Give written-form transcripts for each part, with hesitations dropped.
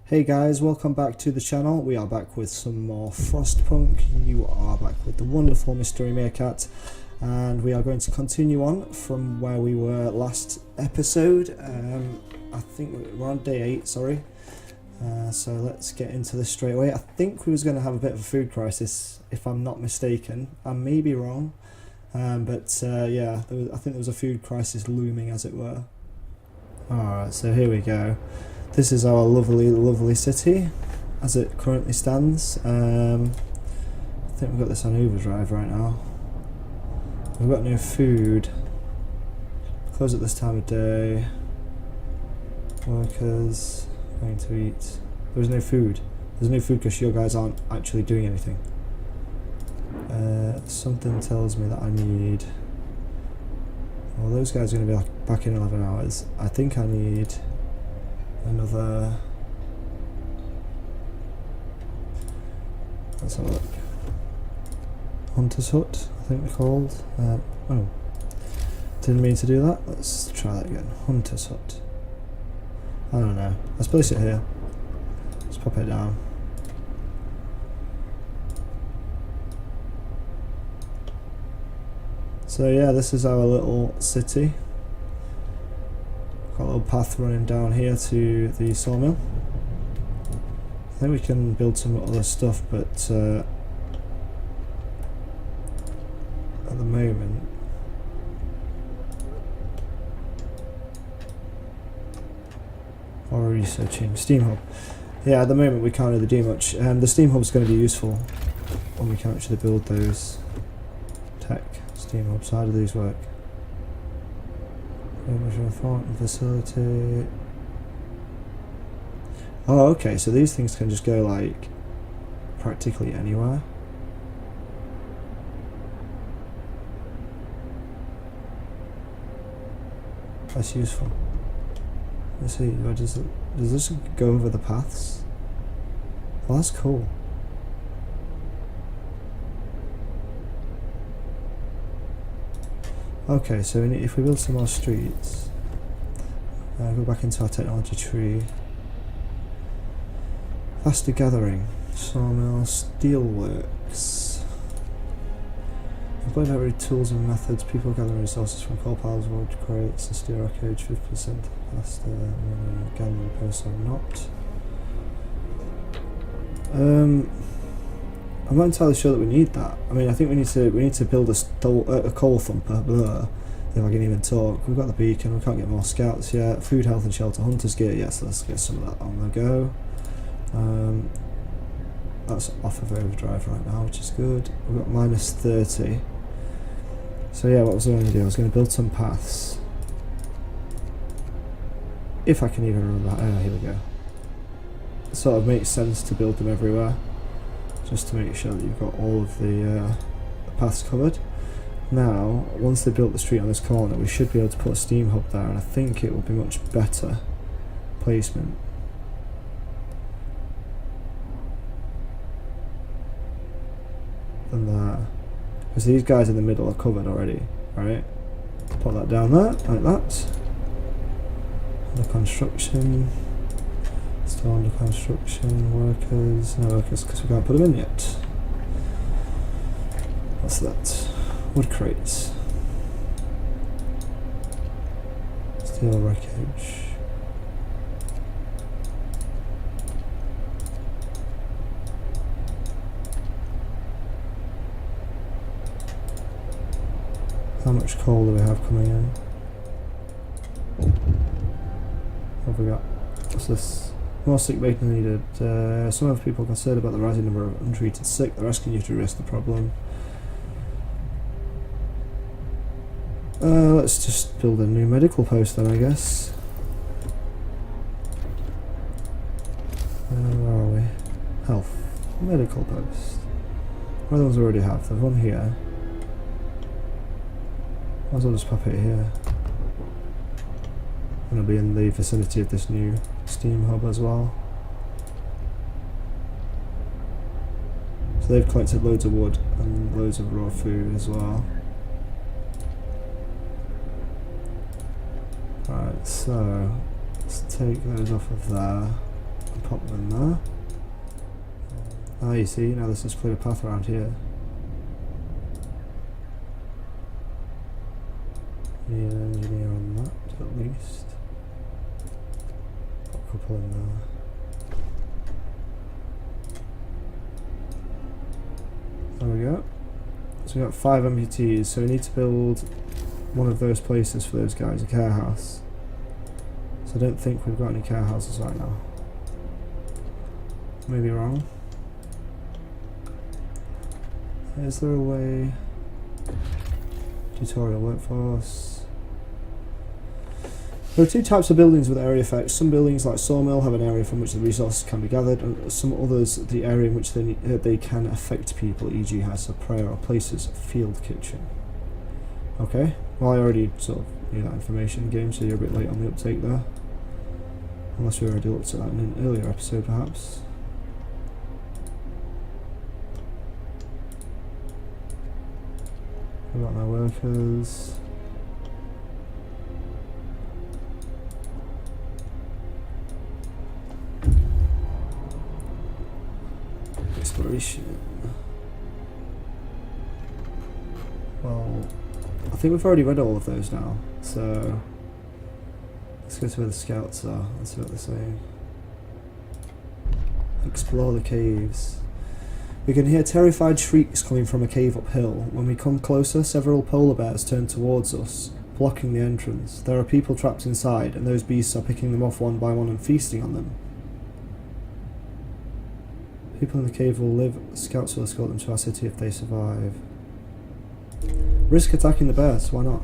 Hey guys, welcome back to the channel. We are back with some more Frostpunk. You are back with the wonderful Mystery Meerkat, and we are going to continue on from where we were last episode. I think we're on day 8, sorry. So let's get into this straight away. I think we was going to have a bit of a food crisis, if I'm not mistaken. I may be wrong, but yeah, I think there was a food crisis looming, as it were. Alright, so here we go. This is our lovely city as it currently stands. I think we've got this on overdrive right now. We've got no food. Close at this time of day. Workers going to eat. There's no food. There's no food because your guys aren't actually doing anything. Something tells me that I need... Well, those guys are going to be like back in 11 hours. I think I need... another. Let's have a look. Hunter's Hut, I think they're called. Oh, didn't mean to do that. Let's try that again. Hunter's Hut. I don't know. Let's place it here. Let's pop it down. So yeah, this is our little city. Got a little path running down here to the sawmill. I think we can build some other stuff, but at the moment or researching Steam Hub. Yeah, at the moment we can't really do much. The Steam Hub is going to be useful when we can actually build those tech Steam Hubs. How do these work? Fountain facility. Oh, okay, so these things can just go like practically anywhere. That's useful. Let's see, does this go over the paths? Well, that's cool. Okay, so if we build some more streets, go back into our technology tree. Faster gathering, sawmill, steelworks. Employ various tools and methods. People gathering resources from coal piles, wood crates, and steel wreckage. 50% faster. Gathering posts or not. I'm not entirely sure that we need that. I mean, I think we need to build a coal thumper. Blah, if I can even talk. We've got the beacon. We can't get more scouts yet. Food, health, and shelter. Hunters gear. Yes, let's get some of that on the go. That's off of overdrive right now, which is good. We've got minus 30. So yeah, what was I going to do? I was going to build some paths. If I can even remember. Oh, here we go. It sort of makes sense to build them everywhere, just to make sure that you've got all of the paths covered. Now, once they built the street on this corner, we should be able to put a steam hub there, and I think it will be much better placement. Than that. Because these guys in the middle are covered already, right? Put that down there, like that. Under construction. Still under construction, workers, no workers because we can't put them in yet. What's that? Wood crates. Steel wreckage. How much coal do we have coming in? What have we got? What's this? More sick bacon needed. Some of people are concerned about the rising number of untreated sick. They're asking you to address the problem. Let's just build a new medical post then, I guess. Where are we? Health. Medical post. What ones already have? There's one here. Might as well just pop it here. And it'll be in the vicinity of this new steam hub as well. So they've collected loads of wood and loads of raw food as well. Right, so let's take those off of there. pop them in there. Ah, you see, now there's just clear a path around here. Need an engineer on that, at least. Put a couple in there. There we go. So we've got 5 amputees, so we need to build one of those places for those guys, a care house. So I don't think we've got any care houses right now. Maybe wrong. Is there a way? Tutorial workforce. There are 2 types of buildings with area effects. Some buildings, like Sawmill, have an area from which the resources can be gathered, and some others, the area in which they can affect people, e.g. House of Prayer or Places, Field Kitchen. Okay, well I already sort of knew that information in the game, so you're a bit late on the uptake there. Unless we already looked at that in an earlier episode, perhaps. We've got no workers. Exploration. Well, I think we've already read all of those now, so let's go to where the scouts are. Let's see what they're saying. Explore the caves. We can hear terrified shrieks coming from a cave uphill. When we come closer, several polar bears turn towards us, blocking the entrance. There are people trapped inside, and those beasts are picking them off one by one and feasting on them. People in the cave will live. Scouts will escort them to our city if they survive. Risk attacking the bears, why not?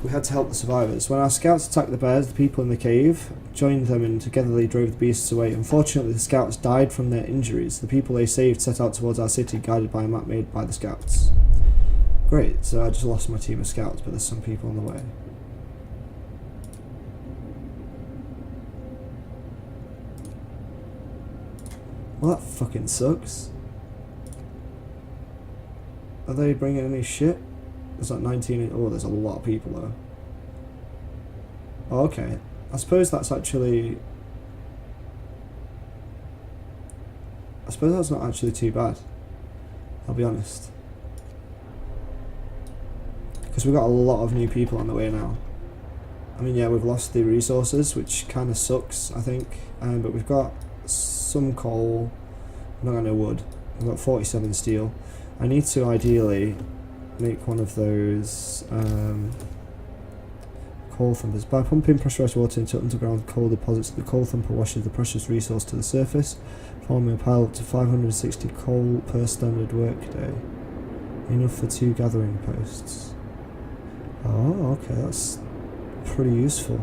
We had to help the survivors. When our scouts attacked the bears, the people in the cave joined them and together they drove the beasts away. Unfortunately, the scouts died from their injuries. The people they saved set out towards our city, guided by a map made by the scouts. Great, so I just lost my team of scouts, but there's some people on the way. Well, that fucking sucks. Are they bringing any shit? There's like 19... Oh, there's a lot of people though. Oh, okay. I suppose that's actually... I suppose that's not actually too bad. I'll be honest. Because we've got a lot of new people on the way now. I mean, yeah, we've lost the resources, which kind of sucks, I think. But we've got some coal. We've not got no wood. We've got 47 steel. I need to ideally make one of those coal thumpers. By pumping pressurized water into underground coal deposits, the coal thumper washes the precious resource to the surface, forming a pile up to 560 coal per standard workday. Enough for 2 gathering posts. Oh, okay, that's pretty useful.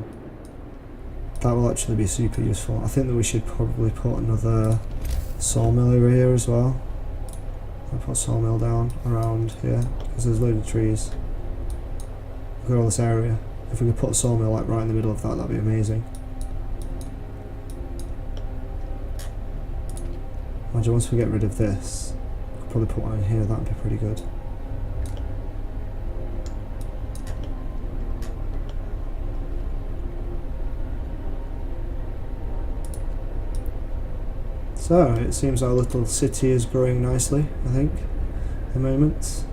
That will actually be super useful. I think that we should probably put another sawmill over here as well. I'll put a sawmill down around here because there's loads of trees. Look at all this area. If we could put a sawmill like right in the middle of that, that'd be amazing. Imagine once we get rid of this, we could probably put one in here. That'd be pretty good. So, it seems our little city is growing nicely, I think, at the moment.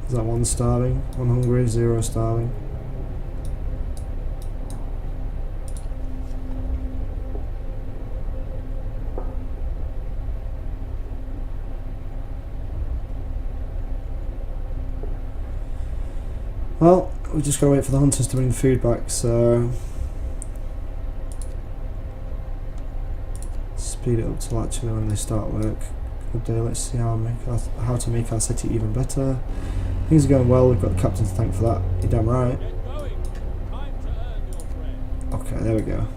Is that 1 starving? 1 hungry, 0 starving. Well, we just gotta wait for the hunters to bring the food back, so... speed it up till actually when they start work. Good day, let's see how to make our city even better. Things are going well, we've got the captain to thank for that. You're damn right. Okay, there we go.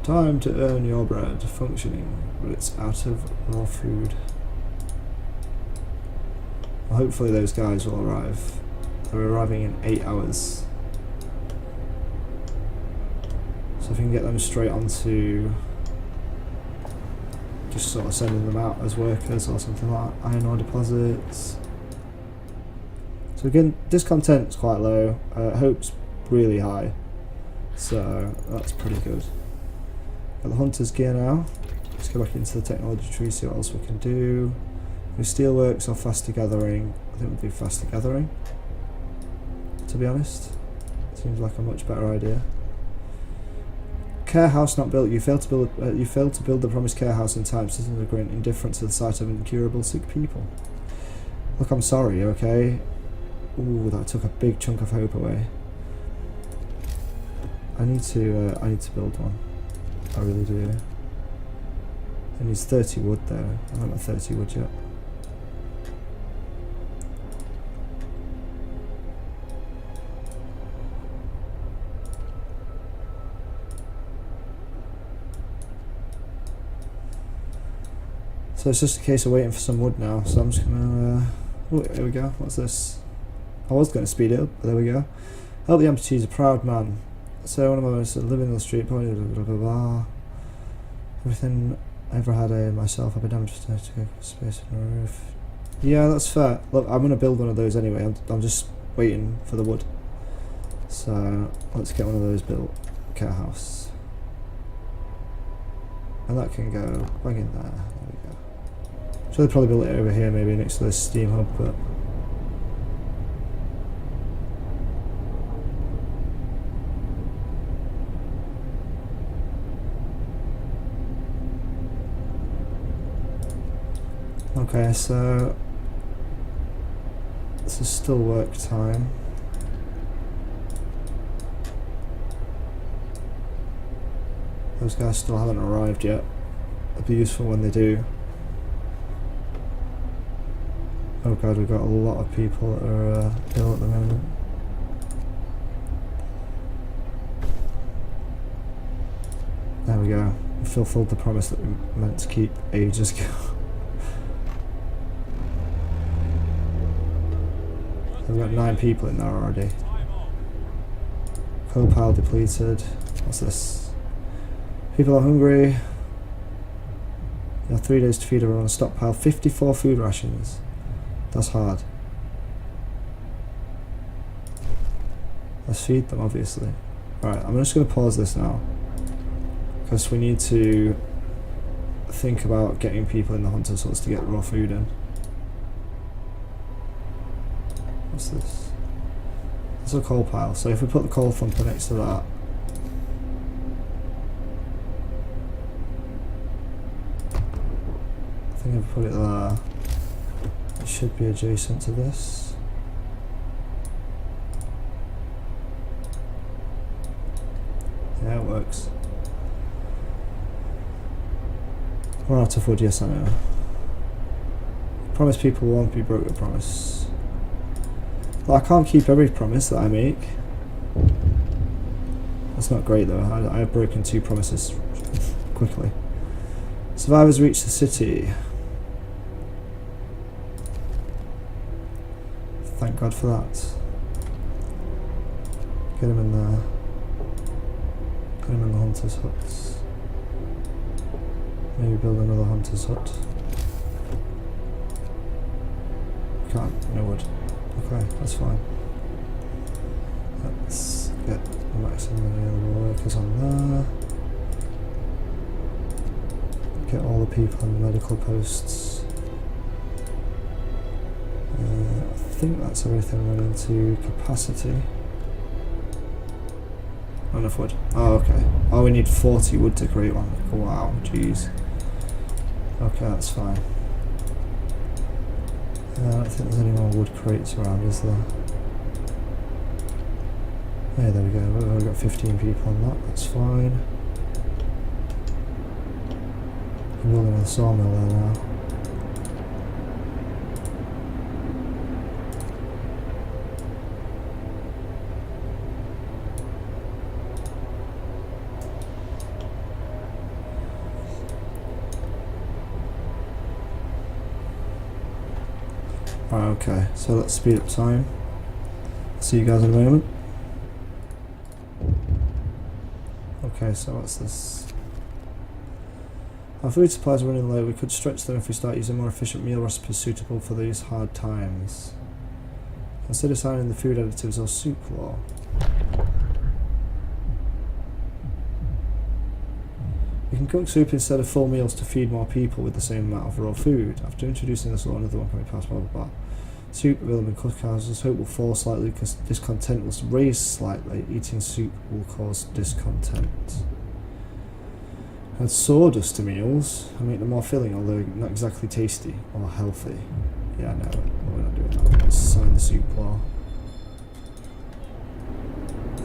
Time to earn your bread. Functioning, but it's out of raw food. Well, hopefully those guys will arrive. They're arriving in 8 hours. So if we can get them straight onto just sort of sending them out as workers or something like that. Iron ore deposits. So again, discontent's quite low, hope's really high, so that's pretty good. Got the hunter's gear now. Let's go back into the technology tree, see what else we can do. Do steelworks or faster gathering? I think we'll do faster gathering, to be honest. Seems like a much better idea. Care house not built. You failed to build the promised care house in time. Citizens are growing indifferent to the sight of incurable sick people. Look, I'm sorry, okay? Ooh, that took a big chunk of hope away. I need to build one. I really do. It needs 30 wood though. I haven't got 30 wood yet. So it's just a case of waiting for some wood now. So I'm just gonna. Oh, here we go. What's this? I was going to speed it up, but there we go. Help the amputees, a proud man. So one of my most living in the street, blah, blah, blah, blah, blah. Everything I ever had myself, I've been damaged to go space on the roof. Yeah, that's fair. Look, I'm going to build one of those anyway. I'm just waiting for the wood. So let's get one of those built. Care house. And that can go bang in there. There we go. Should have probably built it over here, maybe next to this steam hub, but. Okay, so this is still work time. Those guys still haven't arrived yet. It'll be useful when they do. Oh god, we've got a lot of people that are ill at the moment. There we go. We fulfilled the promise that we meant to keep ages ago. We've got 9 people in there already. Coal pile depleted. What's this? People are hungry. You have 3 days to feed everyone. Stockpile 54 food rations. That's hard. Let's feed them, obviously. Alright, I'm just going to pause this now. Because we need to think about getting people in the hunter's huts to get raw food in. What's this? It's a coal pile, so if we put the coal thumper next to that, I think if we put it there, it should be adjacent to this. Yeah, it works. We're out of wood, yes I know. Promise people won't be broke, a promise. Well, I can't keep every promise that I make. That's not great though. I have broken 2 promises quickly. Survivors reach the city. Thank God for that. Get him in there. Get him in the hunter's huts. Maybe build another hunter's hut. Can't, no wood. Okay, that's fine. Let's get the maximum available workers on there. Get all the people on the medical posts. I think that's everything running to capacity. Not enough wood. Oh, okay. Oh, we need 40 wood to create one. Wow, jeez. Okay, that's fine. I don't think there's any more wood crates around, is there? Yeah, there we go. We've got 15 people on that. That's fine. I'm building a sawmill there now. Right, okay, so let's speed up time. See you guys in a moment. Okay, so what's this? Our food supplies are running low. We could stretch them if we start using more efficient meal recipes suitable for these hard times. Consider signing the food additives or soup law. You can cook soup instead of full meals to feed more people with the same amount of raw food. After introducing this law, another one can be passed, blah blah blah. Soup available in cookhouses. Hope will fall slightly because discontent will raise slightly. Eating soup will cause discontent. Add sawdust to meals and make them more filling, although not exactly tasty or healthy. Yeah, no, we're not doing that. Let's sign the soup law.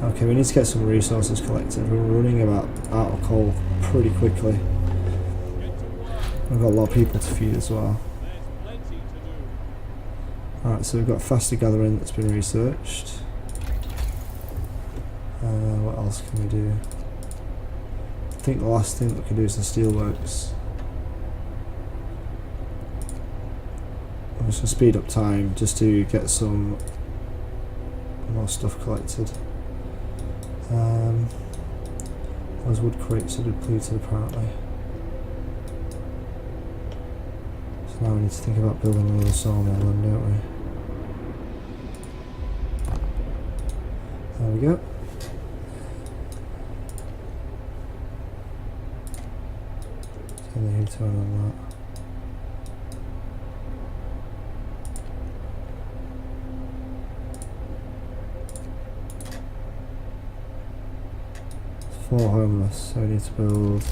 Okay, we need to get some resources collected. We're running out of coal pretty quickly. We've got a lot of people to feed as well. Alright, so we've got faster gathering that's been researched. What else can we do? I think the last thing that we can do is the steelworks. I'm just going to speed up time just to get some more stuff collected. Those wood crates are depleted apparently. So now we need to think about building another sawmill then, don't we? There we go. Turn the heater on that. Four homeless, so we need to build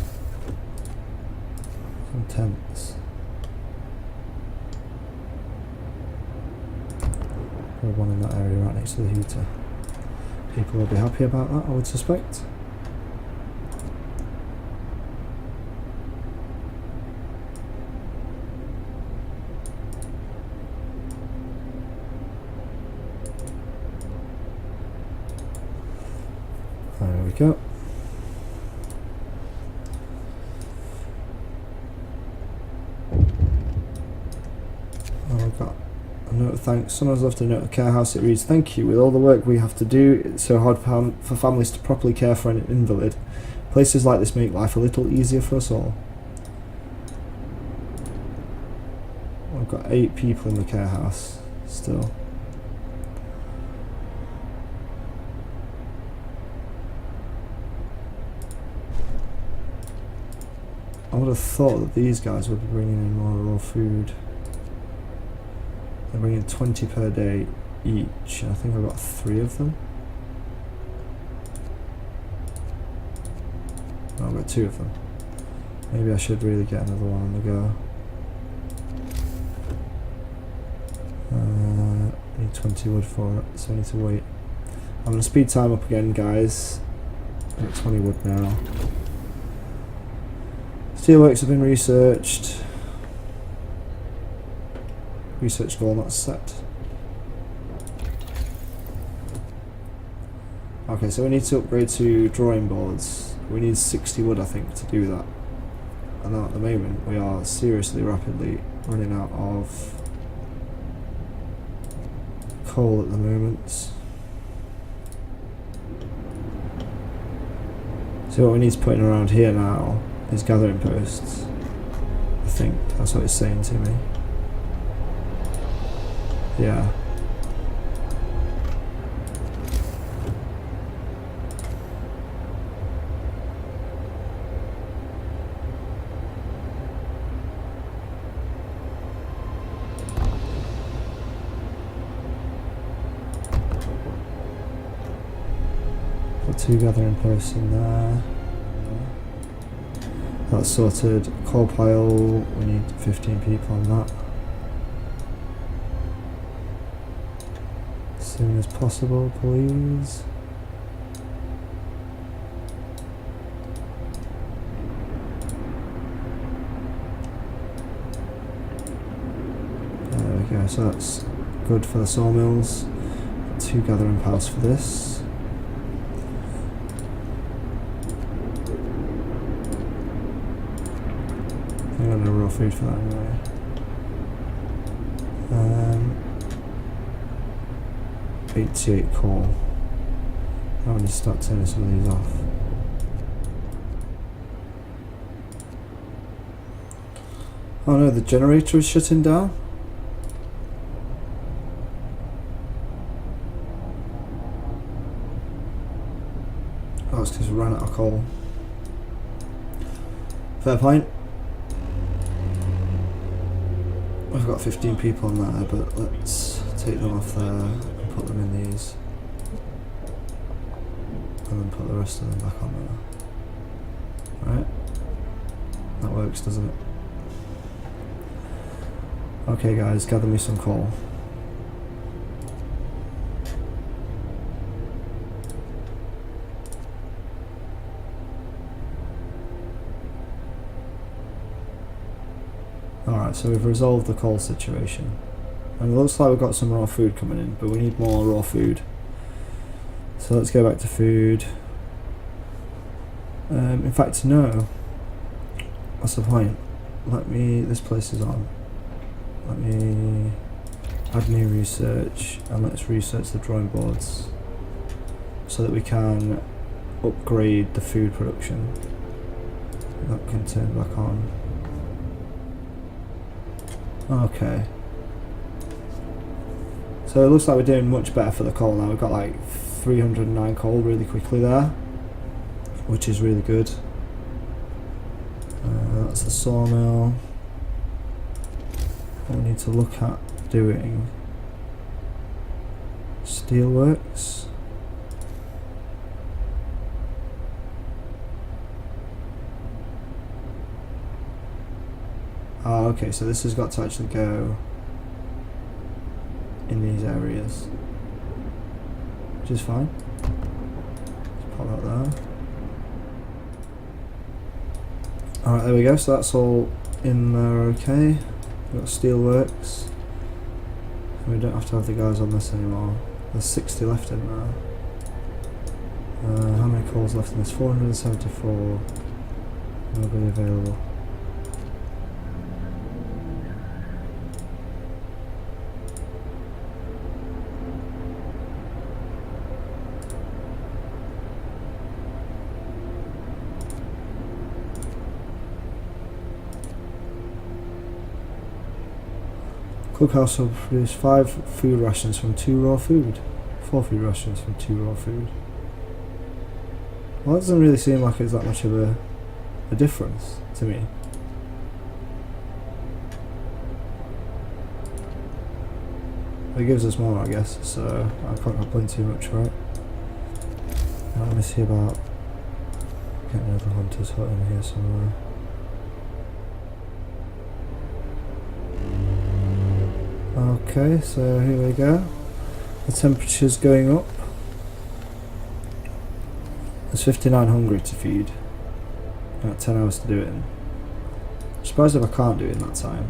some tents. Build one in that area right next to the heater. People will be happy about that, I would suspect. There we go. A note of thanks. Someone's left a note of care house. It reads, "Thank you. With all the work we have to do, it's so hard for families to properly care for an invalid. Places like this make life a little easier for us all." I've got 8 people in the care house still. I would have thought that these guys would be bringing in more raw food. They're bringing 20 per day each, and I think I've got 3 of them. No, I've got 2 of them. Maybe I should really get another one on the go. I need 20 wood for it, so I need to wait. I'm going to speed time up again, guys. I've got 20 wood now. Steelworks have been researched. Research goal not set. Okay, so we need to upgrade to drawing boards. We need 60 wood, I think, to do that. And at the moment, we are seriously rapidly running out of coal at the moment. So what we need to put in around here now is gathering posts. I think that's what it's saying to me. Yeah. Put 2 gathering posts in there. That's sorted. Coal pile, we need 15 people on that. As soon as possible, please. There we go, so that's good for the sawmills. 2 gathering piles for this. I got no raw food for that anyway. 88 coal. Now we need to start turning some of these off. Oh no, the generator is shutting down? coal. Fair point. We've got 15 people on there, but let's take them off there and put them in these. And then put the rest of them back on there. Right? That works, doesn't it? Okay guys, gather me some coal. Alright, so we've resolved the coal situation. And it looks like we've got some raw food coming in, but we need more raw food. So let's go back to food. In fact, no. What's the point? This place is on. Let me add new research, and let's research the drawing boards so that we can upgrade the food production. That can turn back on. Okay. So it looks like we're doing much better for the coal now. We've got like 309 coal really quickly there, which is really good. That's the sawmill. We need to look at doing steelworks. Oh, okay, so this has got to actually go in these areas, which is fine. Let's pop that there. Alright, there we go, so that's all in there okay. We've got steelworks. We don't have to have the guys on this anymore. There's 60 left in there. How many calls left in this? 474. Nobody available. Cookhouse will produce 5 food rations from 2 raw food. 4 food rations from 2 raw food. Well, that doesn't really seem like it's that much of a difference to me. It gives us more, I guess, so I can't complain too much, right? Now let me see about getting another hunter's hut in here somewhere. Okay, so here we go. The temperature's going up. There's 59 hungry to feed. I've got 10 hours to do it in. I'm surprised if I can't do it in that time.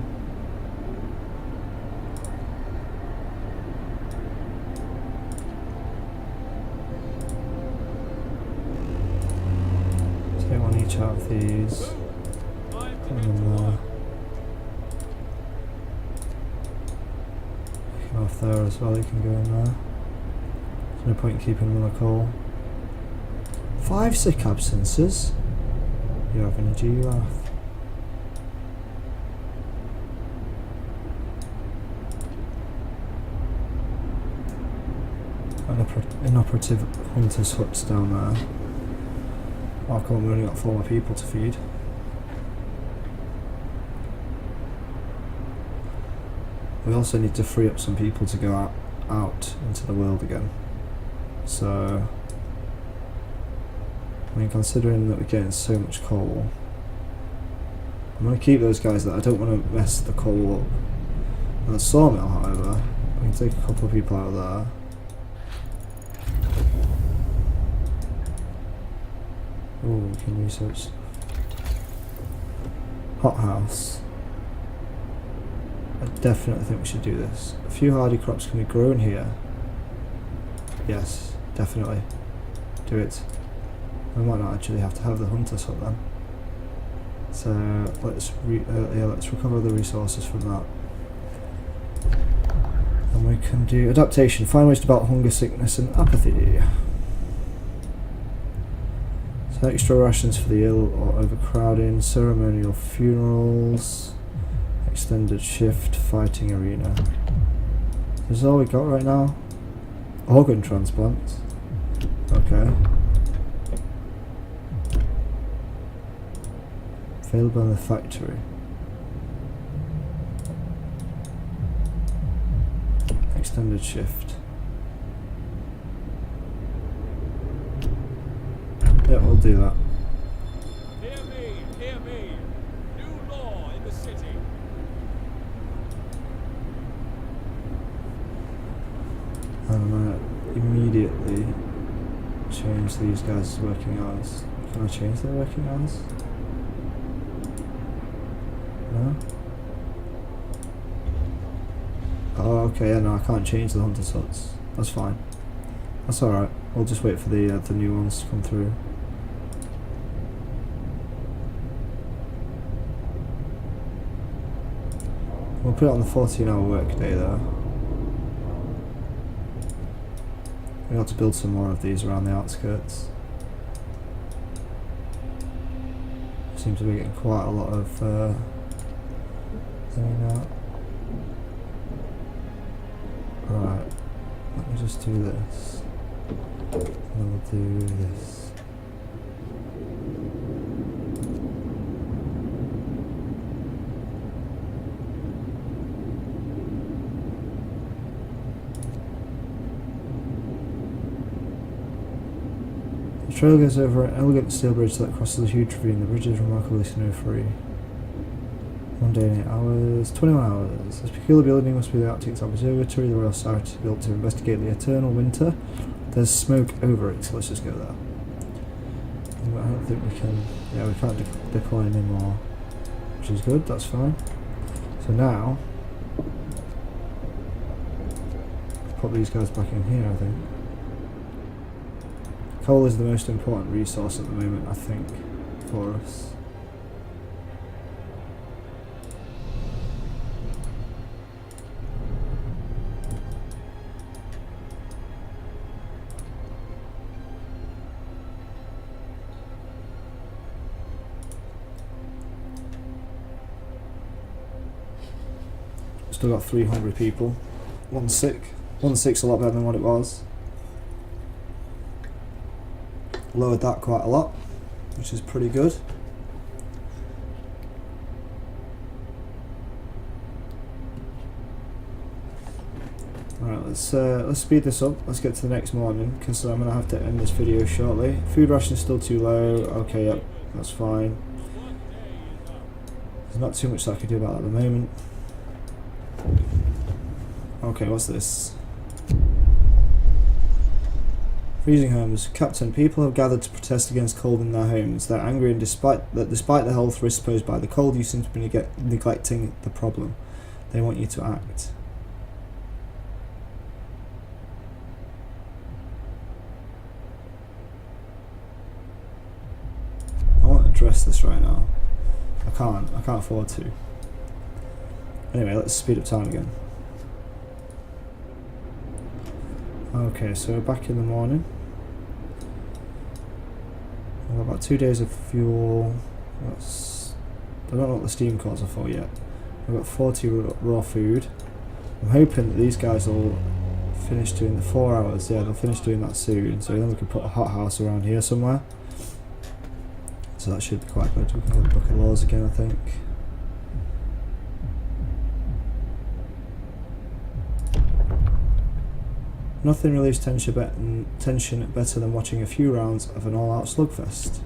Take one each out of these. Put them in there. Off there as well, you can go in there. There's no point in keeping them on the coal. 5 sick absences? You have energy, you have. Inoperative hunters' huts down there. Oh come on, we only got 4 more people to feed. We also need to free up some people to go out into the world again. So, I mean, considering that we're getting so much coal, I'm going to keep those guys there. I don't want to mess the coal up. And the sawmill, however, we can take a couple of people out of there. Oh, we can research. Hothouse. I definitely think we should do this. A few hardy crops can be grown here. Yes, definitely. Do it. We might not actually have to have the hunter's hut then. So let's recover the resources from that. And we can do adaptation. Find ways to battle hunger, sickness and apathy. So extra rations for the ill or overcrowding, ceremonial funerals. Extended shift, fighting arena. This is all we got right now. Organ transplants. Okay. Available in the factory. Extended shift. Yeah, we'll do that. Hear me, hear me. New law in the city. I'm gonna immediately change these guys' working hours. Can I change their working hours? No? Oh, okay, yeah, no, I can't change the hunter's huts. That's fine. That's alright. We'll just wait for the new ones to come through. We'll put it on the 14-hour work day though. We have to build some more of these around the outskirts. Seem to be getting quite a lot of thing out. Right, let me just do this. And then we'll do this. The trail goes over an elegant steel bridge that crosses a huge ravine. The bridge is remarkably snow-free. 1 day and 8 hours, 21 hours. This peculiar building must be the Arctic Observatory. The Royal Society built to investigate the eternal winter. There's smoke over it, so let's just go there. I don't think we can. Yeah, we can't deploy anymore, which is good. That's fine. So now, put these guys back in here. I think coal is the most important resource at the moment. I think for us. Still got 3 hungry people. 1 sick. 1 sick's a lot better than what it was. Lowered that quite a lot, which is pretty good. Alright, let's speed this up. Let's get to the next morning because I'm gonna have to end this video shortly. Food ration's still too low. Okay, yep, that's fine. There's not too much that I can do about that at the moment. Okay, what's this? Freezing homes. Captain, people have gathered to protest against cold in their homes. They're angry and despite the health risks posed by the cold, you seem to be neglecting the problem. They want you to act. I want to address this right now. I can't afford to. Anyway, let's speed up time again. Okay, so we're back in the morning. We've got about 2 days of fuel. I don't know what the steam cores are for yet. We've got 40 raw food. I'm hoping that these guys will finish doing the 4 hours. Yeah, they'll finish doing that soon. So then we can put a hothouse around here somewhere. So that should be quite good. We can get the book of laws again, I think. Nothing relieves tension better than watching a few rounds of an all-out slugfest.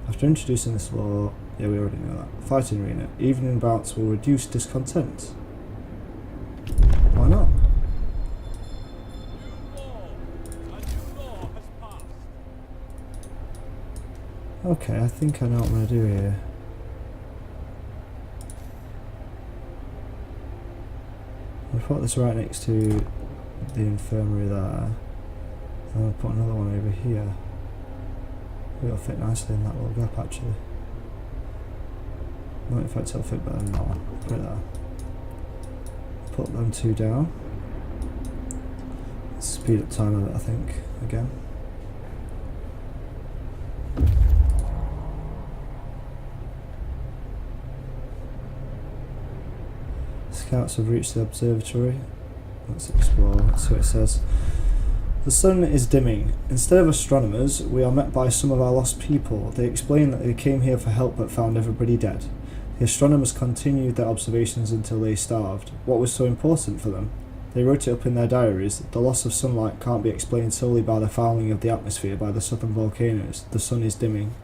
After introducing this law, yeah, we already know that. Fighting arena. Evening bouts will reduce discontent. Why not? Okay, I think I know what I'm going to do here. I'll put this right next to the infirmary there. And I'll put another one over here. It'll fit nicely in that little gap actually. No, in fact it'll fit better than that one. Put it there. Put them 2 down. Speed up time of it I think, again. Scouts have reached the observatory. Let's explore, let's see what it says. The sun is dimming. Instead of astronomers, we are met by some of our lost people. They explain that they came here for help but found everybody dead. The astronomers continued their observations until they starved. What was so important for them? They wrote it up in their diaries. The loss of sunlight can't be explained solely by the fouling of the atmosphere by the southern volcanoes. The sun is dimming.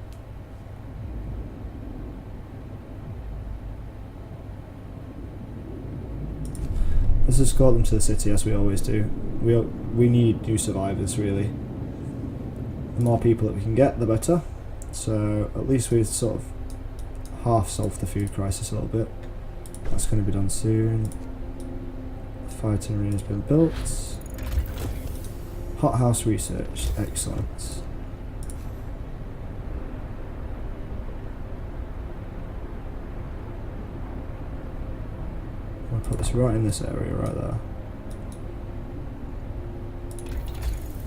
Let's escort them to the city as we always do. We need new survivors, really. The more people that we can get, the better. So at least we've sort of half solved the food crisis a little bit. That's going to be done soon. Fighting arena has been built. Hothouse researched. Excellent. I'm going to put this right in this area, right there.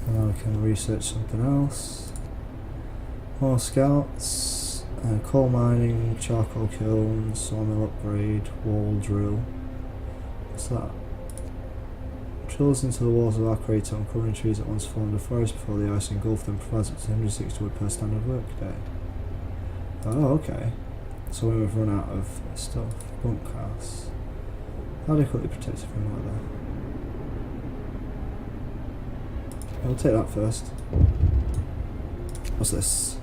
And now we can research something else. More scouts. Coal mining, charcoal kiln, sawmill upgrade, wall drill. What's that? Drills into the walls of our crater, uncovering trees that once formed a forest before the ice engulfed them, provides up to 160 wood per standard work day. Oh, okay. So when we've run out of stuff. Bunkhouse. Adequately protected from weather. I'll take that first. What's this?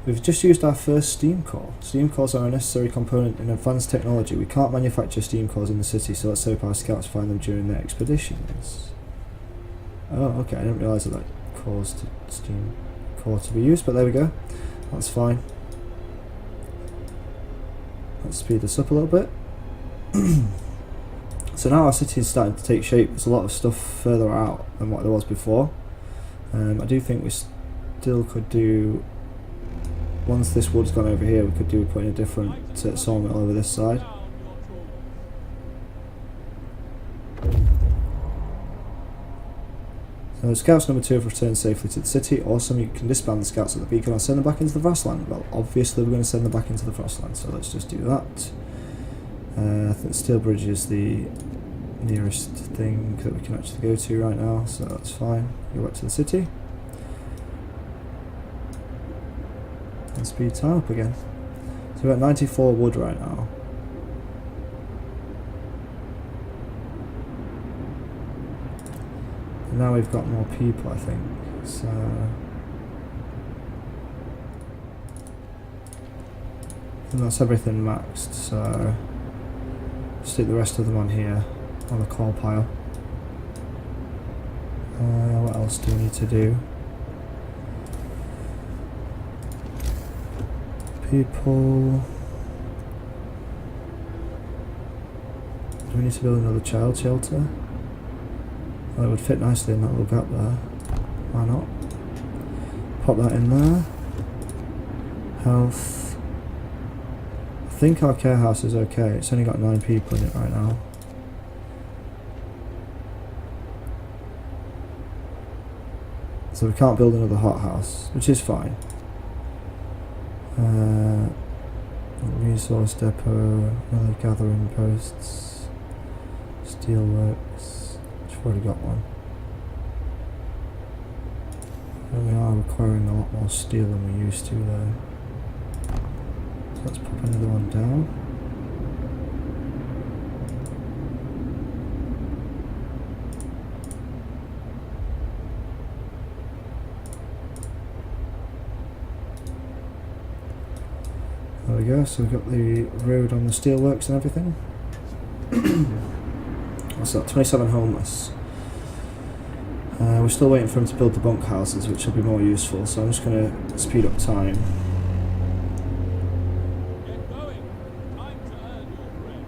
We've just used our first steam core. Steam cores are a necessary component in advanced technology. We can't manufacture steam cores in the city, so let's hope our scouts find them during their expeditions. Oh, okay, I didn't realise that caused steam core to be used, but there we go. That's fine. Let's speed this up a little bit. So now our city is starting to take shape. There's a lot of stuff further out than what there was before. I do think we still could do... Once this wood's gone over here, we could do putting a different sawmill over this side. So scouts number 2 have returned safely to the city. Awesome, you can disband the scouts at the beacon and send them back into the Frostland. Well, obviously we're going to send them back into the Frostland, so let's just do that. I think Steel Bridge is the nearest thing that we can actually go to right now, so that's fine. Go back to the city. And speed time up again. So we're at 94 wood right now. And now we've got more people, I think. So and that's everything maxed, so stick the rest of them on here, on the coal pile. What else do we need to do? People. Do we need to build another child shelter? Well, it would fit nicely in that little gap there. Why not? Pop that in there. Health. I think our care house is okay. It's only got 9 people in it right now. So we can't build another hothouse, which is fine. Resource depot, another gathering posts, steelworks, which we've already got one. And we are requiring a lot more steel than we used to though. So let's pop another one down. There we go, so we've got the road on the steelworks and everything. What's that? 27 homeless. We're still waiting for him to build the bunk houses, which will be more useful, so I'm just going to speed up time. Get going. Time to earn your bread.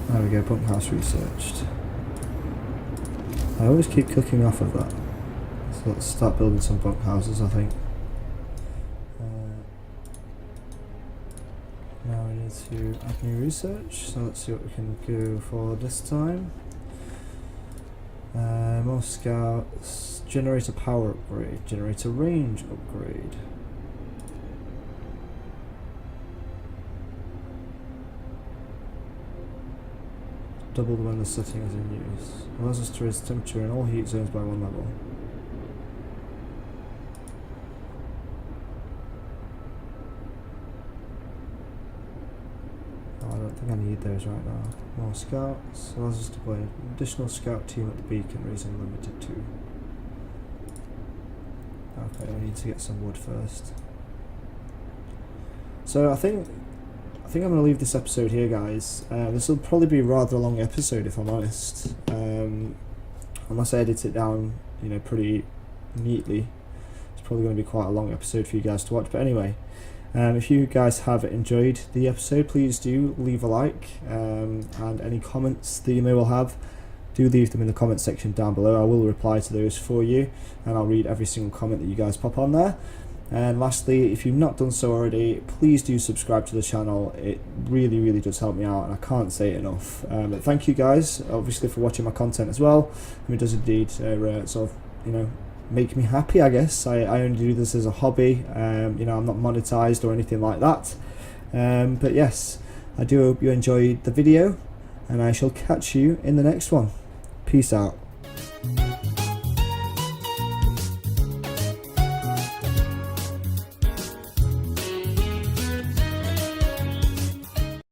There we go, bunkhouse researched. I always keep clicking off of that. So let's start building some bunkhouses, I think. Now we need to add new research, so let's see what we can go for this time. More scouts, generator power upgrade, generator range upgrade. double when the setting is in use. Allows us to raise the temperature in all heat zones by 1 level. Oh, I don't think I need those right now. More scouts. Allows us to play an additional scout team at the beacon, raising limited to. Okay, we need to get some wood first. So I think I'm going to leave this episode here, guys. This will probably be a rather long episode, if I'm honest. Unless I edit it down, you know, pretty neatly, it's probably going to be quite a long episode for you guys to watch. But anyway, if you guys have enjoyed the episode, please do leave a like, and any comments that you may well have, do leave them in the comment section down below. I will reply to those for you, and I'll read every single comment that you guys pop on there. And lastly, if you've not done so already, please do subscribe to the channel. It really does help me out, and I can't say it enough. But thank you guys, obviously, for watching my content as well. It does indeed sort of, you know, make me happy, I guess. I only do this as a hobby. You know, I'm not monetized or anything like that. But yes, I do hope you enjoyed the video, and I shall catch you in the next one. Peace out.